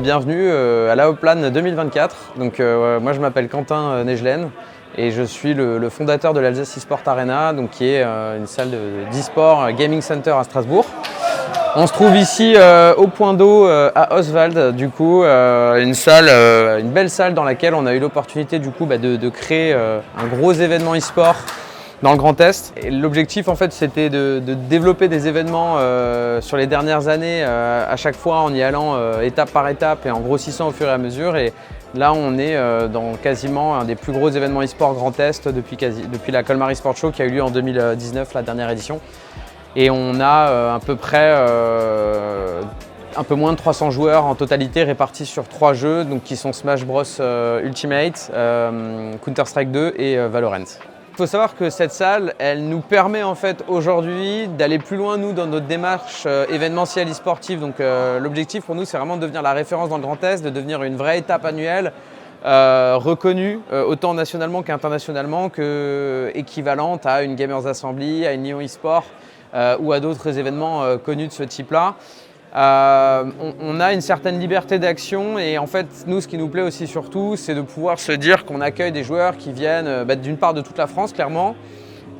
Bienvenue à la Hoplan 2024. Donc, moi je m'appelle Quentin Negelen et je suis le fondateur de l'Alsace eSport Arena, donc, qui est une salle d'e-sport Gaming Center à Strasbourg. On se trouve ici au point d'eau à Oswald, du coup, une belle salle dans laquelle on a eu l'opportunité de créer un gros événement e-sport dans le Grand Est. L'objectif en fait c'était de développer des événements sur les dernières années à chaque fois en y allant étape par étape et en grossissant au fur et à mesure. Et là on est dans quasiment un des plus gros événements e-sport Grand Est depuis la Colmar eSport Show qui a eu lieu en 2019, la dernière édition. Et on a à peu près un peu moins de 300 joueurs en totalité répartis sur 3 jeux donc, qui sont Smash Bros Ultimate, Counter-Strike 2 et Valorant. Il faut savoir que cette salle, elle nous permet en fait aujourd'hui d'aller plus loin nous dans notre démarche événementielle e-sportive. Donc l'objectif pour nous c'est vraiment de devenir la référence dans le Grand Est, de devenir une vraie étape annuelle reconnue autant nationalement qu'internationalement, équivalente à une Gamers Assembly, à une Lyon eSport ou à d'autres événements connus de ce type-là. On a une certaine liberté d'action et en fait nous ce qui nous plaît aussi surtout c'est de pouvoir se dire qu'on accueille des joueurs qui viennent d'une part de toute la France clairement.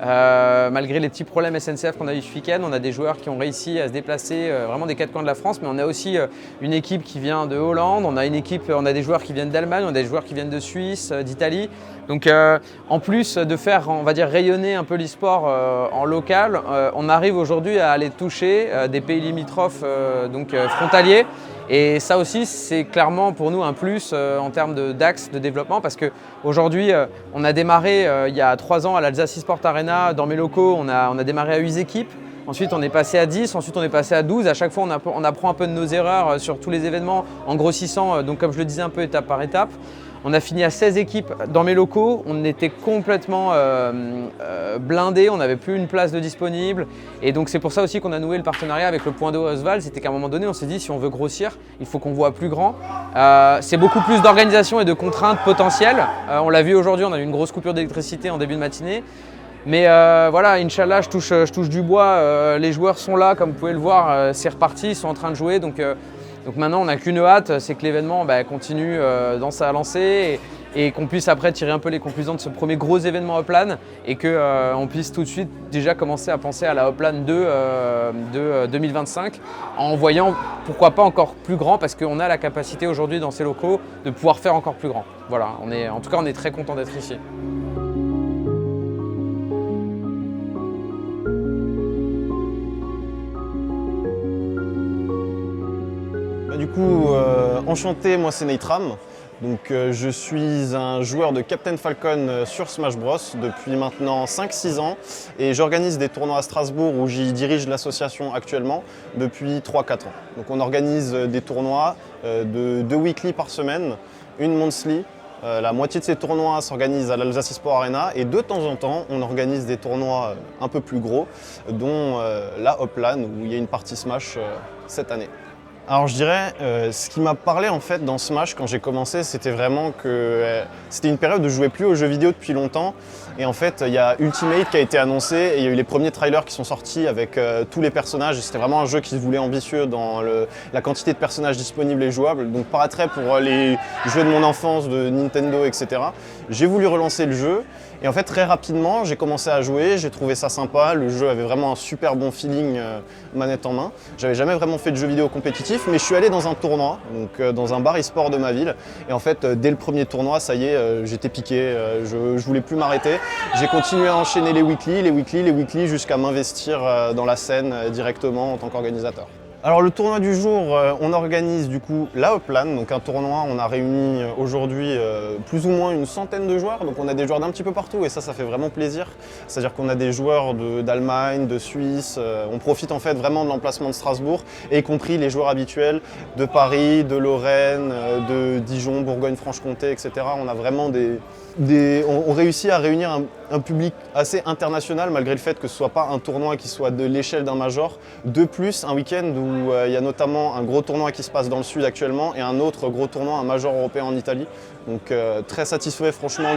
Malgré les petits problèmes SNCF qu'on a eu ce week-end, on a des joueurs qui ont réussi à se déplacer vraiment des 4 coins de la France, mais on a aussi une équipe qui vient de Hollande, on a des joueurs qui viennent d'Allemagne, on a des joueurs qui viennent de Suisse, d'Italie. Donc en plus de faire, on va dire, rayonner un peu l'e-sport en local, on arrive aujourd'hui à aller toucher des pays limitrophes frontaliers. Et ça aussi, c'est clairement pour nous un plus en termes d'axe de développement parce qu'aujourd'hui, on a démarré il y a 3 ans à l'Alsace eSport Arena. Dans mes locaux, on a démarré à 8 équipes. Ensuite, on est passé à 10, ensuite on est passé à 12. À chaque fois, on apprend un peu de nos erreurs sur tous les événements en grossissant, donc comme je le disais, un peu étape par étape. On a fini à 16 équipes dans mes locaux, on était complètement blindés, on n'avait plus une place de disponible. Et donc c'est pour ça aussi qu'on a noué le partenariat avec le point d'eau Oswald. C'était qu'à un moment donné, on s'est dit si on veut grossir, il faut qu'on voit plus grand. C'est beaucoup plus d'organisation et de contraintes potentielles. On l'a vu aujourd'hui, on a eu une grosse coupure d'électricité en début de matinée. Mais voilà, Inch'Allah, je touche du bois, les joueurs sont là, comme vous pouvez le voir, c'est reparti, ils sont en train de jouer. Donc maintenant, on n'a qu'une hâte, c'est que l'événement continue dans sa lancée et qu'on puisse après tirer un peu les conclusions de ce premier gros événement Hoplan et qu'on puisse tout de suite déjà commencer à penser à la Hoplan 2 de 2025 en voyant pourquoi pas encore plus grand parce qu'on a la capacité aujourd'hui dans ces locaux de pouvoir faire encore plus grand. Voilà, en tout cas, on est très content d'être ici. Du coup, enchanté, moi c'est Neitram. Donc, je suis un joueur de Captain Falcon sur Smash Bros depuis maintenant 5-6 ans et j'organise des tournois à Strasbourg où j'y dirige l'association actuellement depuis 3-4 ans. Donc on organise des tournois de 2 weekly par semaine, une monthly. La moitié de ces tournois s'organisent à l'Alsace eSport Arena et de temps en temps on organise des tournois un peu plus gros dont la Hoplan où il y a une partie Smash cette année. Alors je dirais, ce qui m'a parlé en fait dans Smash quand j'ai commencé, c'était vraiment que c'était une période où je jouais plus aux jeux vidéo depuis longtemps. Et en fait, il y a Ultimate qui a été annoncé et il y a eu les premiers trailers qui sont sortis avec tous les personnages. C'était vraiment un jeu qui se voulait ambitieux dans la quantité de personnages disponibles et jouables. Donc paraîtrait pour les jeux de mon enfance, de Nintendo, etc. j'ai voulu relancer le jeu. Et en fait, très rapidement, j'ai commencé à jouer, j'ai trouvé ça sympa. Le jeu avait vraiment un super bon feeling manette en main. J'avais jamais vraiment fait de jeu vidéo compétitif, mais je suis allé dans un tournoi, donc dans un bar e-sport de ma ville. Et en fait, dès le premier tournoi, ça y est, j'étais piqué, je voulais plus m'arrêter. J'ai continué à enchaîner les weekly, jusqu'à m'investir dans la scène directement en tant qu'organisateur. Alors le tournoi du jour, on organise du coup la Uplan, donc un tournoi, on a réuni aujourd'hui plus ou moins une centaine de joueurs, donc on a des joueurs d'un petit peu partout et ça fait vraiment plaisir. C'est-à-dire qu'on a des joueurs d'Allemagne, de Suisse, on profite en fait vraiment de l'emplacement de Strasbourg, et y compris les joueurs habituels de Paris, de Lorraine, de Dijon, Bourgogne-Franche-Comté, etc. On a vraiment on réussit à réunir un public assez international malgré le fait que ce ne soit pas un tournoi qui soit de l'échelle d'un major. De plus, un week-end où il y a notamment un gros tournoi qui se passe dans le sud actuellement et un autre gros tournoi, un major européen en Italie. Donc très satisfait franchement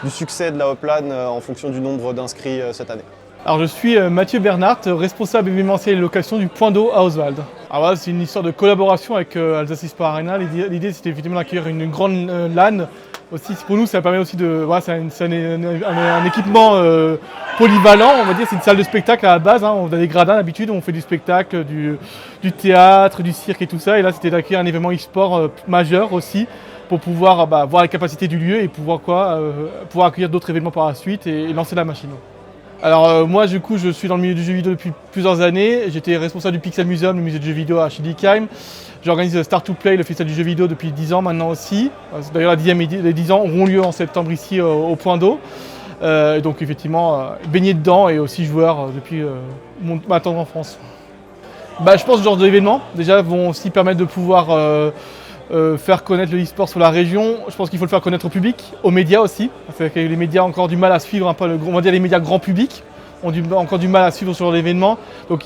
du succès de la Uplan en fonction du nombre d'inscrits cette année. Alors je suis Mathieu Bernhardt, responsable événementiel et location du Point d'eau à Oswald. Alors voilà, c'est une histoire de collaboration avec Alsace eSport Arena. L'idée c'était effectivement d'accueillir une grande LAN. Aussi, pour nous, ça permet aussi de. Voilà, c'est un équipement polyvalent, on va dire. C'est une salle de spectacle à la base. Hein. On a des gradins d'habitude, on fait du spectacle, du théâtre, du cirque et tout ça. Et là, c'était d'accueillir un événement e-sport majeur aussi, pour pouvoir voir la capacité du lieu et pouvoir accueillir d'autres événements par la suite et lancer la machine. Alors moi du coup je suis dans le milieu du jeu vidéo depuis plusieurs années, j'étais responsable du Pixel Museum, le musée de jeux vidéo à Schiltigheim. J'organise Start to Play, le festival du jeu vidéo depuis 10 ans maintenant aussi. D'ailleurs les 10 ans auront lieu en septembre ici au Point d'eau. Donc effectivement baigné dedans et aussi joueur depuis ma tendre enfance. Je pense que ce genre d'événements déjà vont aussi permettre de pouvoir faire connaître le e-sport sur la région. Je pense qu'il faut le faire connaître au public, aux médias aussi. Parce que les médias ont encore du mal à suivre un peu, on va dire les médias grand public ont encore du mal à suivre ce genre d'événements. Donc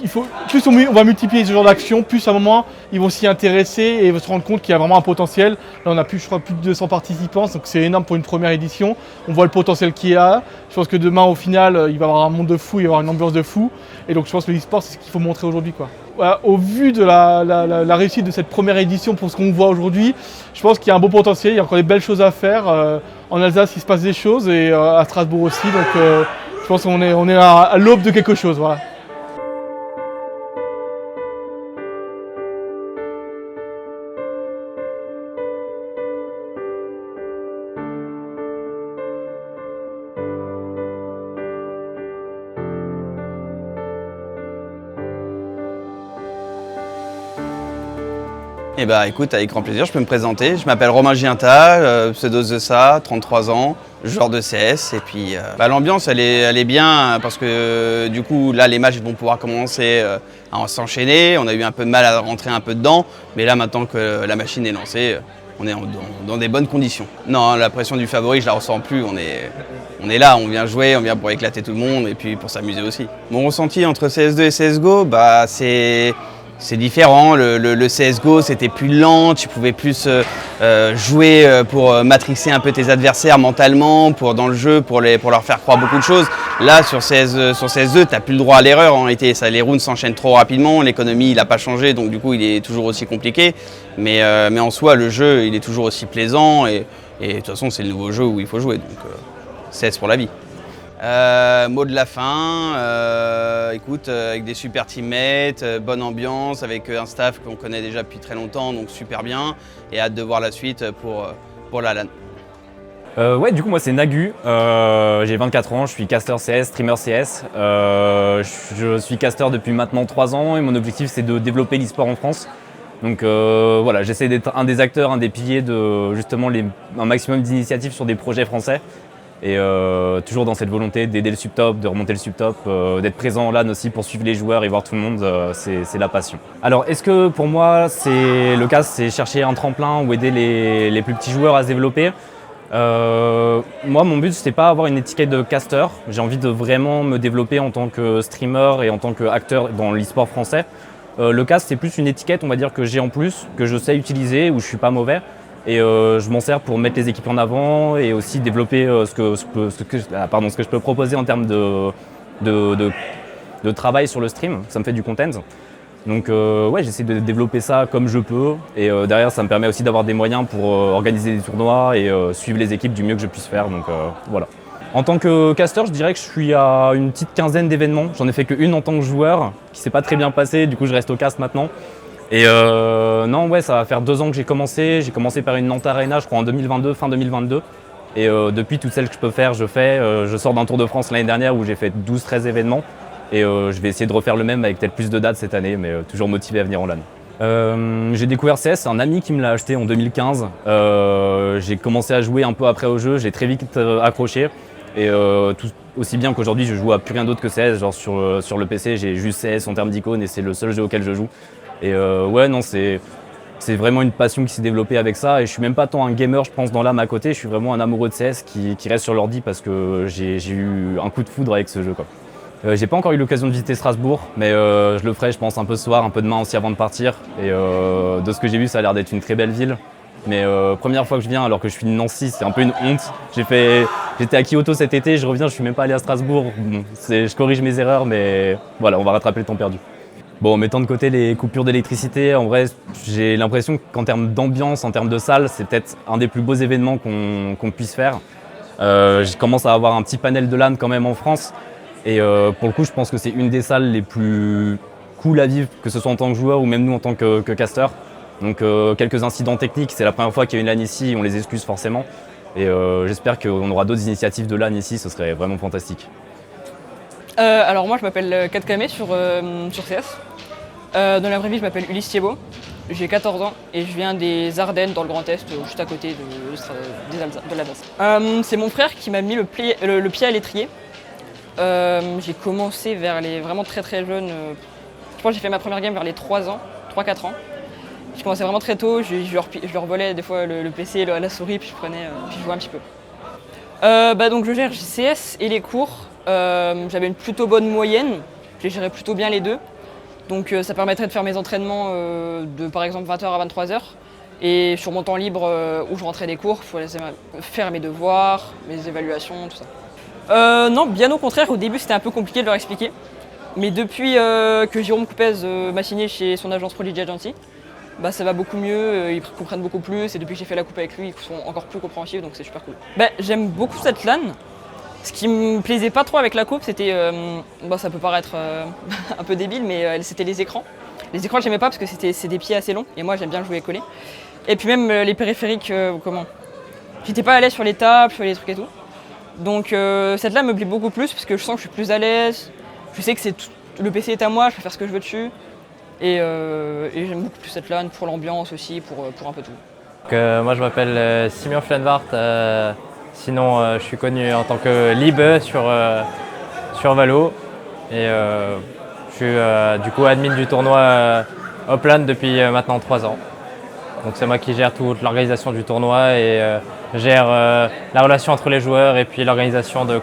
plus on va multiplier ce genre d'actions, plus à un moment ils vont s'y intéresser et se rendre compte qu'il y a vraiment un potentiel. Là on a plus de 200 participants, donc c'est énorme pour une première édition. On voit le potentiel qu'il y a. Je pense que demain au final il va y avoir un monde de fou, il va y avoir une ambiance de fou. Et donc je pense que le e-sport c'est ce qu'il faut montrer aujourd'hui, quoi. Voilà, au vu de la réussite de cette première édition pour ce qu'on voit aujourd'hui, je pense qu'il y a un beau potentiel, il y a encore des belles choses à faire. En Alsace il se passe des choses et à Strasbourg aussi. Donc je pense qu'on est à l'aube de quelque chose. Voilà. Eh ben, écoute, avec grand plaisir, je peux me présenter. Je m'appelle Romain Giunta, pseudo Zessa, 33 ans, joueur de CS. Et puis l'ambiance, elle est bien parce que du coup, là, les matchs vont pouvoir commencer à s'enchaîner. On a eu un peu de mal à rentrer un peu dedans. Mais là, maintenant que la machine est lancée, on est dans des bonnes conditions. Non, la pression du favori, je la ressens plus. On est là, on vient jouer, on vient pour éclater tout le monde et puis pour s'amuser aussi. Mon ressenti entre CS2 et CSGO, c'est différent. Le CSGO, c'était plus lent, tu pouvais plus jouer pour matrixer un peu tes adversaires mentalement, dans le jeu, pour leur faire croire beaucoup de choses. Là, sur CS2, tu n'as plus le droit à l'erreur. En réalité, les rounds s'enchaînent trop rapidement, l'économie n'a pas changé, donc du coup, il est toujours aussi compliqué. Mais en soi, le jeu, il est toujours aussi plaisant et de toute façon, c'est le nouveau jeu où il faut jouer. Donc, CS pour la vie. Mot de la fin, écoute, avec des super teammates, bonne ambiance, avec un staff qu'on connaît déjà depuis très longtemps, donc super bien, et hâte de voir la suite pour la LAN. Ouais, du coup, moi c'est Nagu, j'ai 24 ans, je suis caster CS, streamer CS. Je suis caster depuis maintenant 3 ans et mon objectif c'est de développer l'e-sport en France. Donc voilà, j'essaie d'être un des acteurs, un des piliers de justement un maximum d'initiatives sur des projets français. Et toujours dans cette volonté d'aider le subtop, de remonter le subtop, d'être présent en LAN aussi pour suivre les joueurs et voir tout le monde, c'est la passion. Alors est-ce que pour moi le cas c'est chercher un tremplin ou aider les plus petits joueurs à se développer? Moi mon but c'est pas avoir une étiquette de caster, j'ai envie de vraiment me développer en tant que streamer et en tant qu'acteur dans l'e-sport français. Le cast c'est plus une étiquette on va dire que j'ai en plus, que je sais utiliser, où je suis pas mauvais. Et je m'en sers pour mettre les équipes en avant et aussi développer ce que je peux proposer en termes de travail sur le stream. Ça me fait du content. Donc ouais, j'essaie de développer ça comme je peux et derrière ça me permet aussi d'avoir des moyens pour organiser des tournois et suivre les équipes du mieux que je puisse faire. Donc voilà. En tant que caster, je dirais que je suis à une petite quinzaine d'événements. J'en ai fait qu'une en tant que joueur qui s'est pas très bien passée, du coup je reste au cast maintenant. Et non, ouais, ça va faire 2 ans que j'ai commencé. J'ai commencé par une Nantes Arena, je crois en 2022, fin 2022. Et depuis, toutes celles que je peux faire, je fais. Je sors d'un Tour de France l'année dernière où j'ai fait 12-13 événements. Et je vais essayer de refaire le même avec peut-être plus de dates cette année, mais toujours motivé à venir en LAN. J'ai découvert CS, c'est un ami qui me l'a acheté en 2015. J'ai commencé à jouer un peu après au jeu, j'ai très vite accroché. Et aussi bien qu'aujourd'hui, je joue à plus rien d'autre que CS. Genre sur le PC, j'ai juste CS en termes d'icônes et c'est le seul jeu auquel je joue. Et ouais, non, c'est vraiment une passion qui s'est développée avec ça. Et je suis même pas tant un gamer, je pense, dans l'âme à côté. Je suis vraiment un amoureux de CS qui reste sur l'ordi parce que j'ai eu un coup de foudre avec ce jeu, quoi. J'ai pas encore eu l'occasion de visiter Strasbourg, mais je le ferai, je pense, un peu ce soir, un peu demain aussi avant de partir. Et de ce que j'ai vu, ça a l'air d'être une très belle ville. Mais première fois que je viens, alors que je suis de Nancy, c'est un peu une honte. J'étais à Kyoto cet été, je reviens, je suis même pas allé à Strasbourg. Bon, je corrige mes erreurs, mais voilà, on va rattraper le temps perdu. Bon, en mettant de côté les coupures d'électricité, en vrai, j'ai l'impression qu'en termes d'ambiance, en termes de salle, c'est peut-être un des plus beaux événements qu'on puisse faire. Je commence à avoir un petit panel de LAN quand même en France. Et pour le coup, je pense que c'est une des salles les plus cool à vivre, que ce soit en tant que joueur ou même nous en tant que caster. Donc quelques incidents techniques, c'est la première fois qu'il y a une LAN ici, on les excuse forcément. Et j'espère qu'on aura d'autres initiatives de LAN ici, ce serait vraiment fantastique. Alors moi je m'appelle 4Kame sur CS. Dans la vraie vie je m'appelle Ulysse Thiebaud, j'ai 14 ans et je viens des Ardennes dans le Grand Est, juste à côté de l'Alsace. C'est mon frère qui m'a mis le pied à l'étrier. J'ai commencé vers les vraiment très jeune. Je pense que j'ai fait ma première game vers les 3 ans, 3-4 ans. J'ai commencé vraiment très tôt, je leur volais des fois le PC, la souris, puis je jouais un petit peu. Donc je gère CS et les cours. J'avais une plutôt bonne moyenne, je les gérais plutôt bien les deux. Donc ça permettrait de faire mes entraînements de par exemple 20h à 23h. Et sur mon temps libre où je rentrais des cours, il faut faire mes devoirs, mes évaluations, tout ça. Non, bien au contraire, au début c'était un peu compliqué de leur expliquer. Mais depuis que Jérôme Coupez m'a signé chez son agence Prodigy Agency, bah, ça va beaucoup mieux, ils comprennent beaucoup plus et depuis que j'ai fait la coupe avec lui, ils sont encore plus compréhensifs donc c'est super cool. Bah, j'aime beaucoup cette LAN. Ce qui me plaisait pas trop avec la coupe, c'était, ça peut paraître un peu débile, mais c'était les écrans. Les écrans, j'aimais pas parce que c'est des pieds assez longs et moi j'aime bien jouer collé. Et puis même les périphériques, j'étais pas à l'aise sur les tables, sur les trucs et tout. Donc cette LAN me plaît beaucoup plus parce que je sens que je suis plus à l'aise. Je sais que le PC est à moi, je peux faire ce que je veux dessus. Et j'aime beaucoup plus cette LAN pour l'ambiance aussi, pour un peu tout. Donc, moi je m'appelle Simon Flenvart, sinon je suis connu en tant que Lib sur Valo. Et je suis du coup admin du tournoi Hopland depuis maintenant 3 ans. Donc c'est moi qui gère toute l'organisation du tournoi et gère la relation entre les joueurs et puis l'organisation de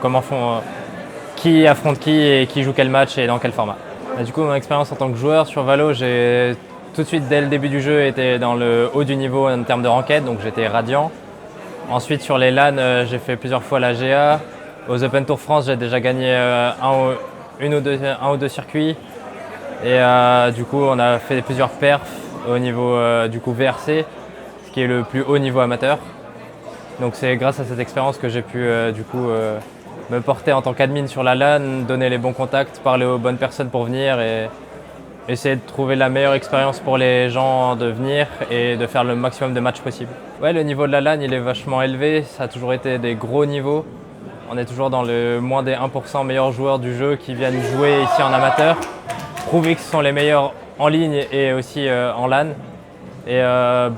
qui affronte qui et qui joue quel match et dans quel format. Et du coup, mon expérience en tant que joueur sur Valo, j'ai tout de suite, dès le début du jeu, été dans le haut du niveau en termes de ranked, donc j'étais radiant. Ensuite, sur les LAN, j'ai fait plusieurs fois la GA. Aux Open Tour France, j'ai déjà gagné un ou deux circuits. Et du coup, on a fait plusieurs perfs au niveau du coup VRC, ce qui est le plus haut niveau amateur. Donc c'est grâce à cette expérience que j'ai pu me porter en tant qu'admin sur la LAN, donner les bons contacts, parler aux bonnes personnes pour venir et essayer de trouver la meilleure expérience pour les gens de venir et de faire le maximum de matchs possible. Ouais, le niveau de la LAN il est vachement élevé, ça a toujours été des gros niveaux. On est toujours dans le moins des 1% meilleurs joueurs du jeu qui viennent jouer ici en amateur, prouver que ce sont les meilleurs en ligne et aussi en LAN. Et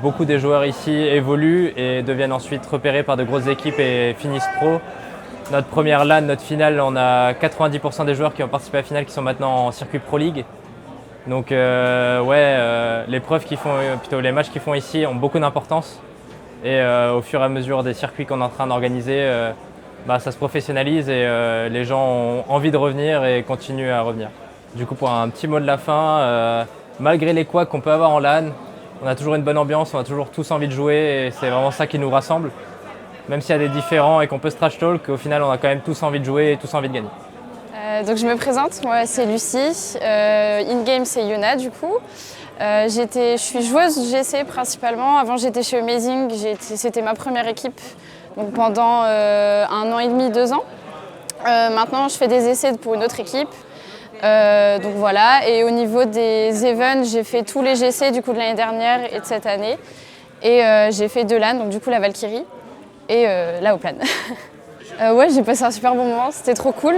beaucoup des joueurs ici évoluent et deviennent ensuite repérés par de grosses équipes et finissent pro. Notre première LAN, notre finale, on a 90% des joueurs qui ont participé à la finale qui sont maintenant en circuit Pro League. Donc les matchs qu'ils font ici ont beaucoup d'importance. Et au fur et à mesure des circuits qu'on est en train d'organiser, ça se professionnalise et les gens ont envie de revenir et continuent à revenir. Du coup, pour un petit mot de la fin, malgré les couacs qu'on peut avoir en LAN, on a toujours une bonne ambiance, on a toujours tous envie de jouer et c'est vraiment ça qui nous rassemble. Même s'il y a des différends et qu'on peut se trash talk, au final on a quand même tous envie de jouer et tous envie de gagner. Donc je me présente, moi c'est Lucie, in-game c'est Yona du coup. Je suis joueuse GC principalement, avant j'étais chez Amazing, c'était ma première équipe donc pendant 1 an et demi, 2 ans. Maintenant je fais des essais pour une autre équipe, donc voilà. Et au niveau des events, j'ai fait tous les GC du coup de l'année dernière et de cette année. Et j'ai fait 2 LAN, donc du coup la Valkyrie et la Haut-Plane. Ouais, j'ai passé un super bon moment, c'était trop cool.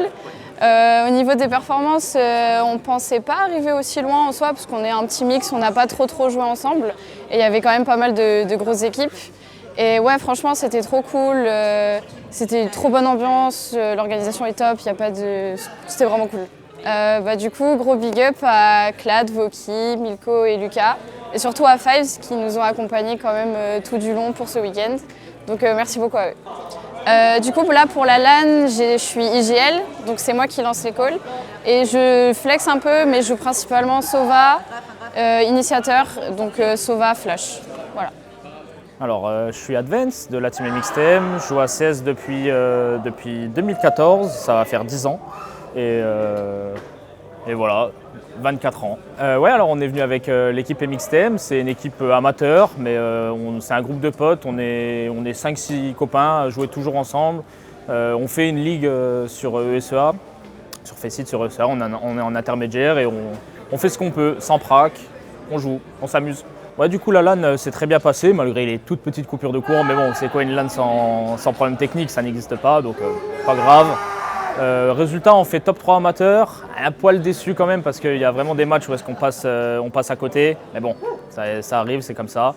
Au niveau des performances, on ne pensait pas arriver aussi loin en soi parce qu'on est un petit mix, on n'a pas trop joué ensemble et il y avait quand même pas mal de grosses équipes. Et ouais, franchement, c'était trop cool, c'était une trop bonne ambiance, l'organisation est top, c'était vraiment cool. Du coup, gros big up à Clad, Voki, Milko et Lucas et surtout à Fives qui nous ont accompagnés quand même tout du long pour ce week-end. Donc merci beaucoup à eux. Du coup là pour la LAN, je suis IGL, donc c'est moi qui lance les calls et je flex un peu mais je joue principalement Sova, initiateur, donc Sova, Flash. Voilà. Alors je suis Advance de la team MXTM, je joue à CS depuis 2014, ça va faire 10 ans et voilà, 24 ans. Ouais, alors on est venu avec l'équipe MXTM, c'est une équipe amateur, mais c'est un groupe de potes, on est 5-6 copains à jouer toujours ensemble. On fait une ligue sur ESEA, sur Faceit, sur ESEA, on est en intermédiaire et on fait ce qu'on peut, sans prac, on joue, on s'amuse. Ouais, du coup la LAN s'est très bien passée, malgré les toutes petites coupures de courant, mais bon, c'est quoi une LAN sans problème technique, ça n'existe pas, donc pas grave. Résultat, on fait top 3 amateur, un poil déçu quand même parce qu'il y a vraiment des matchs où est-ce qu'on passe à côté, mais bon, ça arrive, c'est comme ça.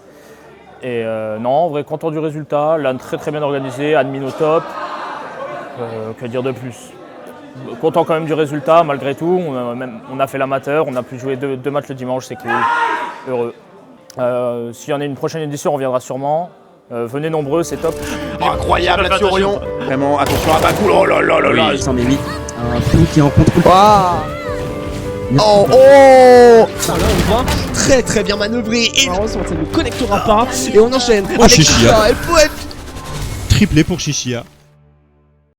Et non, en vrai, content du résultat, LAN très bien organisé, admin au top, que dire de plus. Content quand même du résultat malgré tout, on a fait l'amateur, on a pu jouer deux matchs le dimanche, c'est cool, heureux. S'il y en a une prochaine édition, on reviendra sûrement. Venez nombreux, c'est top. Incroyable la Orion. Vraiment, attention à Bakoul. Oh là là là là. Il s'en est mis. Un flou qui est en contrôle. Oh oh. Ça là on voit très bien manœuvré. Et malheureusement ça ne connectera pas. Et on enchaîne. Oh Chichia. Il faut être triplé pour Chichia.